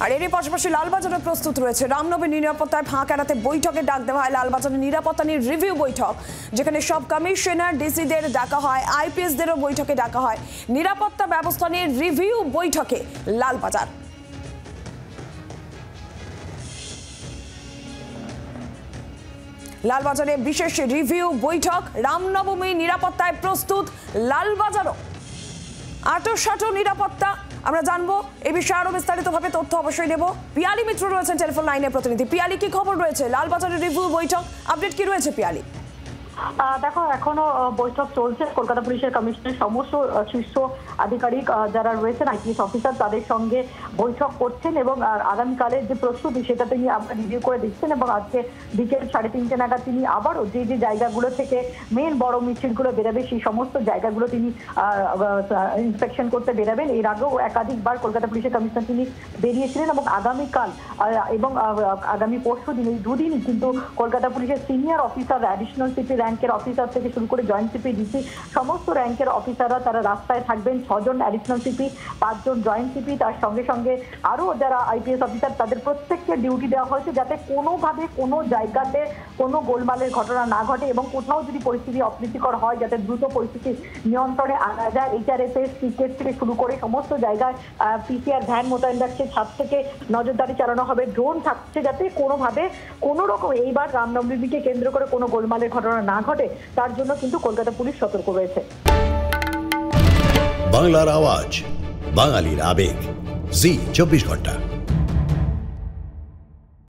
আর এরই পাশাপাশি লালবাজারে প্রস্তুত রয়েছে রামনবমীর নিরাপত্তায় ফাঁক এড়াতে বৈঠকে ডাক দেওয়া হয় লালবাজারের নিরাপত্তা নিয়ে রিভিউ বৈঠক, যেখানে সব কমিশনার ডিসিদের ডাকা হয়, আইপিএসদেরও বৈঠকে ডাকা হয়। নিরাপত্তা ব্যবস্থা নিয়ে রিভিউ বৈঠকে লালবাজার। লালবাজারে বিশেষ রিভিউ বৈঠক, রামনবমী নিরাপত্তায় প্রস্তুত লালবাজারও। আটো নিরাপত্তা আমরা জানবো এই বিষয়ে আরো বিস্তারিতভাবে তথ্য অবশ্যই নেব। পিয়ালি মিত্র রয়েছেন টেলিফোন লাইনে প্রতিনিধি। পিয়ালি, কি খবর রয়েছে? লালবাজারের রিভিউ বৈঠক আপডেট কি রয়েছে পিয়ালি? দেখো, এখনো বৈঠক চলছে। কলকাতা পুলিশের কমিশনের সমস্ত শীর্ষ আধিকারিক যারা রয়েছেন, আইপিএস অফিসার, তাদের সঙ্গে বৈঠক করছেন এবং আগামীকালের যে প্রস্তুতি সেটা তিনি আবার রিভিউ করে দিচ্ছেন। এবং আজকে বিকেল 3:30 নাগাদ তিনি আবারও যে জায়গাগুলো থেকে মেন বড় মিছিলগুলো বেরোবে সেই সমস্ত জায়গাগুলো তিনি ইন্সপেকশন করতে বেরোবেন। এর আগেও একাধিকবার কলকাতা পুলিশের কমিশনার তিনি বেরিয়েছিলেন এবং আগামীকাল এবং আগামী পরশু দিন, এই দুদিনই কিন্তু কলকাতা পুলিশের সিনিয়র অফিসার, অ্যাডিশনাল সিপি র্যাঙ্কের অফিসার থেকে শুরু করে জয়েন্ট সিপি, ডিসি সমস্ত র্যাঙ্কের অফিসাররা তারা রাস্তায় থাকবেন। 6 জন অ্যাডিশনাল সিপি, 5 জন জয়েন্ট সিপি, তার সঙ্গে সঙ্গে আরও যারা আইপিএস অফিসার, তাদের প্রত্যেককে ডিউটি দেওয়া হয়েছে যাতে কোনোভাবে কোনো জায়গাতে কোনো গোলমালের ঘটনা না ঘটে এবং কোথাও যদি পরিস্থিতি অপ্রীতিকর হয় যাতে দ্রুত পরিস্থিতি নিয়ন্ত্রণে আনা যায়। এইচআরএসএস, ক্রিকেট থেকে শুরু করে সমস্ত জায়গায় পিসিআর ভ্যান মোতায়েন রাখছে, ছাদ থেকে নজরদারি চালানো হবে, ড্রোন থাকছে যাতে কোনোভাবে কোনো রকম এইবার রামনবমীকে কেন্দ্র করে কোনো গোলমালের ঘটনা না ঘটে, তার জন্য কিন্তু কলকাতা পুলিশ সতর্ক রয়েছে। বাংলার আওয়াজ, বাঙালির আবেগ, জি 24 ঘন্টা।